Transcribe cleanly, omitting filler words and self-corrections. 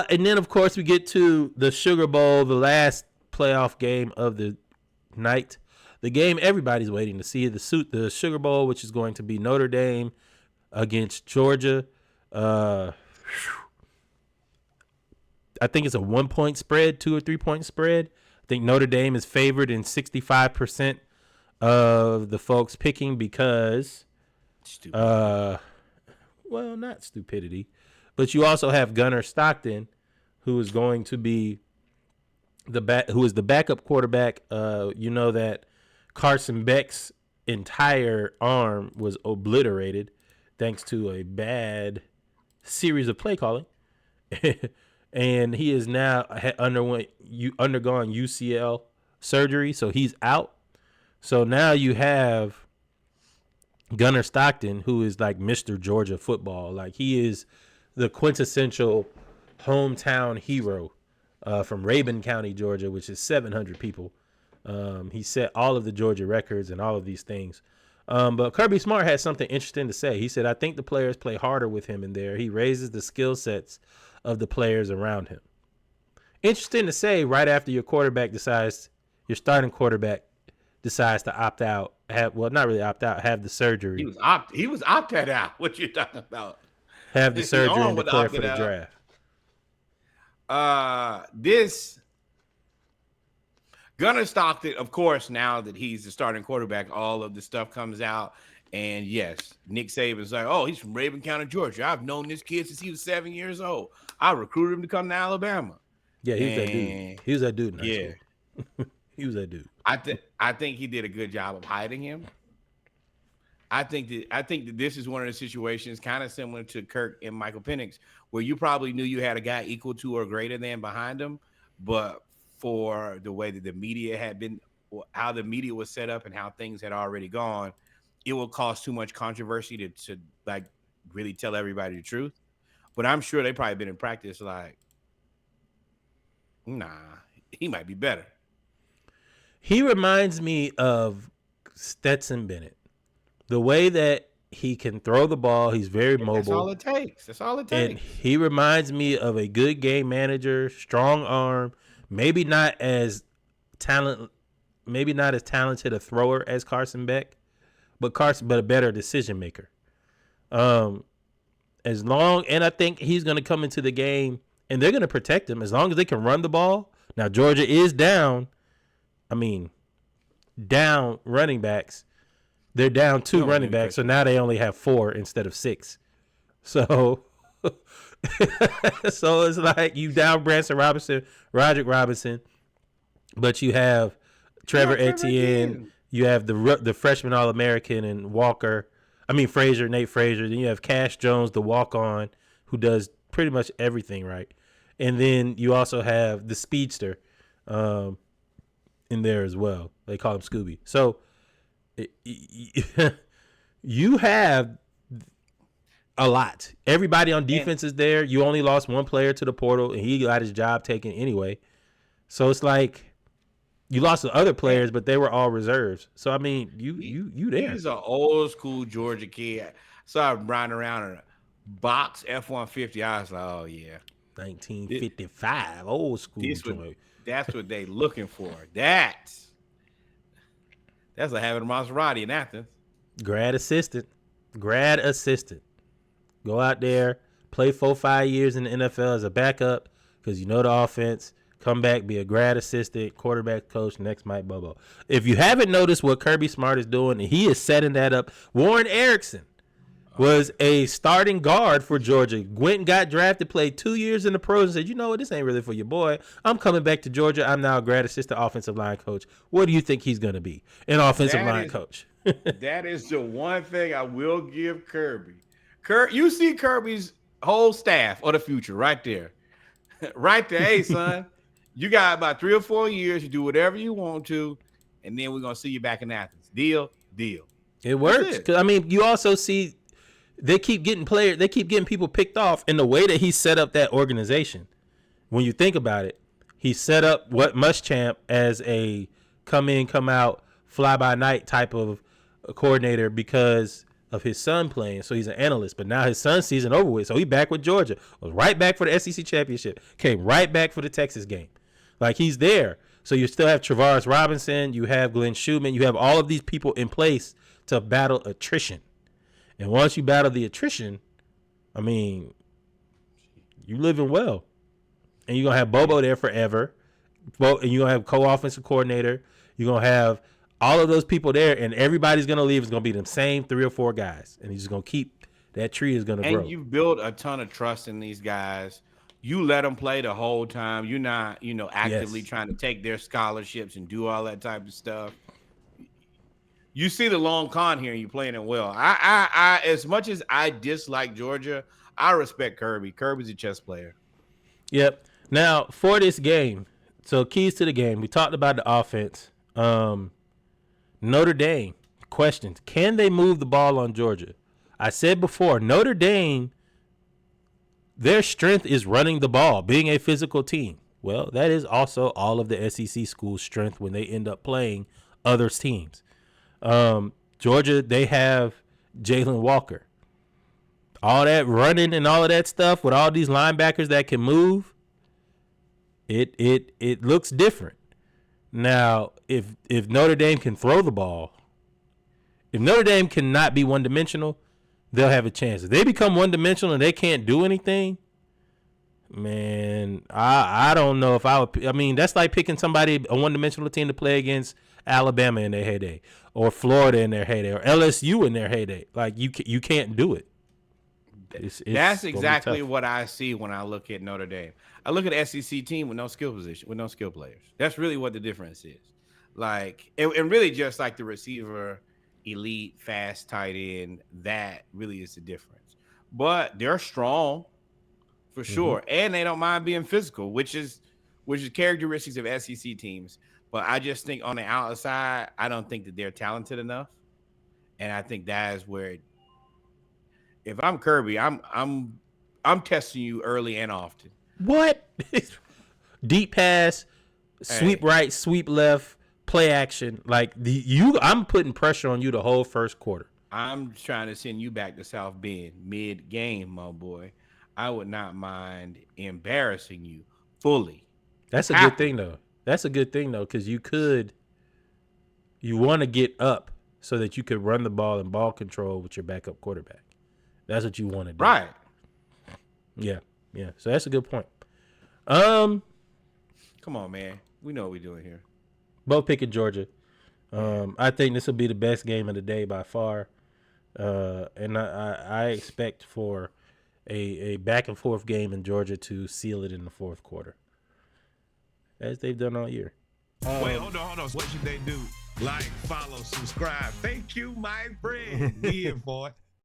And then, of course, we get to the Sugar Bowl, the last playoff game of the night. The game everybody's waiting to see, the Sugar Bowl, which is going to be Notre Dame against Georgia. I think it's a 1-point spread, 2 or 3 point spread. I think Notre Dame is favored in 65% of the folks picking because, well, not stupidity, but you also have Gunnar Stockton, who is going to be who is the backup quarterback. You know that Carson Beck's entire arm was obliterated thanks to a bad series of play calling. And he is now undergone UCL surgery, so he's out. So now you have Gunnar Stockton, who is like Mr. Georgia football. Like, he is the quintessential hometown hero from Rabun County, Georgia, which is 700 people. He set all of the Georgia records and all of these things. But Kirby Smart had something interesting to say. He said, I think the players play harder with him in there. He raises the skill sets of the players around him. Interesting to say right after your starting quarterback decides to opt out, not really opt out, have the surgery. He was opted out. What you talking about? Have the surgery and declare for the draft. This Gunnar Stockton, of course, now that he's the starting quarterback, all of the stuff comes out. And yes, Nick Saban's like, oh, he's from Rabun County, Georgia. I've known this kid since he was 7 years old. I recruited him to come to Alabama. Yeah, he was that dude. He was that dude in high school. He was that dude. I think he did a good job of hiding him. I think that this is one of the situations kind of similar to Kirk and Michael Penix, where you probably knew you had a guy equal to or greater than behind him, but for the way that the media had been, how the media was set up and how things had already gone, it will cause too much controversy to like really tell everybody the truth. But I'm sure they probably been in practice like, nah, he might be better. He reminds me of Stetson Bennett. The way that he can throw the ball, he's very mobile. That's all it takes. And he reminds me of a good game manager, strong arm, maybe not as talented a thrower as Carson Beck, but a better decision maker. And I think he's going to come into the game and they're going to protect him as long as they can run the ball. Now Georgia is down running backs. They're down 2 running backs, so now they only have 4 instead of 6. So it's like you down Branson Robinson, Roderick Robinson, but you have Trevor Etienne, you have the freshman All-American and Nate Frazier. Then you have Cash Jones, the walk-on, who does pretty much everything right. And then you also have the speedster in there as well. They call him Scooby. So you have a lot. Everybody on defense is there. You only lost 1 player to the portal, and he got his job taken anyway. So it's like you lost the other players, but they were all reserves. So I mean, you there. He's an old school Georgia kid. I saw him riding around in a box F-150. I was like, oh yeah, 1955, old school. That's what they looking for. That's like having a Maserati in Athens. Grad assistant. Go out there, play 4-5 years in the NFL as a backup because you know the offense. Come back, be a grad assistant, quarterback coach, next Mike Bobo. If you haven't noticed what Kirby Smart is doing, he is setting that up. Warren Erickson was a starting guard for Georgia. Went and got drafted, played 2 years in the pros, and said, you know what, this ain't really for your boy. I'm coming back to Georgia. I'm now a grad assistant offensive line coach. What do you think he's going to be? An offensive line coach. That is the one thing I will give Kirby. You see Kirby's whole staff of the future right there. Right there. Hey, son, you got about 3 or 4 years. You do whatever you want to, and then we're going to see you back in Athens. Deal. It works. I mean, you also see they keep getting people picked off in the way that he set up that organization. When you think about it, he set up what Muschamp as a come in, come out, fly by night type of coordinator because of his son playing, so he's an analyst. But now his son's season over with, so he back with Georgia. Was right back for the SEC championship. Came right back for the Texas game. Like, he's there. So you still have Travaris Robinson, you have Glenn Schumann, you have all of these people in place to battle attrition. And once you battle the attrition, I mean, you living well. And you're going to have Bobo there forever. And you're going to have co-offensive coordinator. You're going to have all of those people there, and everybody's going to leave. It's going to be them same 3 or 4 guys. And he's just going to keep – that tree is going to grow. And you've built a ton of trust in these guys. You let them play the whole time. You're not, actively trying to take their scholarships and do all that type of stuff. You see the long con here, and you're playing it well. I as much as I dislike Georgia, I respect Kirby. Kirby's a chess player. Yep. Now, for this game, so keys to the game. We talked about the offense. Notre Dame, questions. Can they move the ball on Georgia? I said before, Notre Dame, their strength is running the ball, being a physical team. Well, that is also all of the SEC schools' strength when they end up playing other teams. Georgia, they have Jalen Walker. All that running and all of that stuff with all these linebackers that can move, it looks different. Now, if Notre Dame can throw the ball, if Notre Dame cannot be one-dimensional, they'll have a chance. If they become one-dimensional and they can't do anything, man, I don't know if I would. I mean, that's like picking somebody, a one-dimensional team to play against Alabama in their heyday, or Florida in their heyday, or LSU in their heyday. Like, you can't do it. That's exactly what I see when I look at Notre Dame. I look at an SEC team with no skill position, with no skill players. That's really what the difference is. Like, and really just like the receiver, elite, fast tight end, that really is the difference. But they're strong for sure, and they don't mind being physical, which is characteristics of SEC teams. But I just think on the outside, I don't think that they're talented enough, and I think that is where. If I'm Kirby, I'm testing you early and often. What? Deep pass, sweep right, sweep left, play action. Like I'm putting pressure on you the whole first quarter. I'm trying to send you back to South Bend mid-game, my boy. I would not mind embarrassing you fully. That's a good thing, though. That's a good thing, though, because you want to get up so that you could run the ball and ball control with your backup quarterback. That's what you want to do. Right. Yeah. So that's a good point. Come on, man. We know what we're doing here. Both picking Georgia. I think this will be the best game of the day by far. And I expect for a back and forth game in Georgia to seal it in the fourth quarter, as they've done all year. Wait, hold on. What should they do? Like, follow, subscribe. Thank you, my friend. We in for it.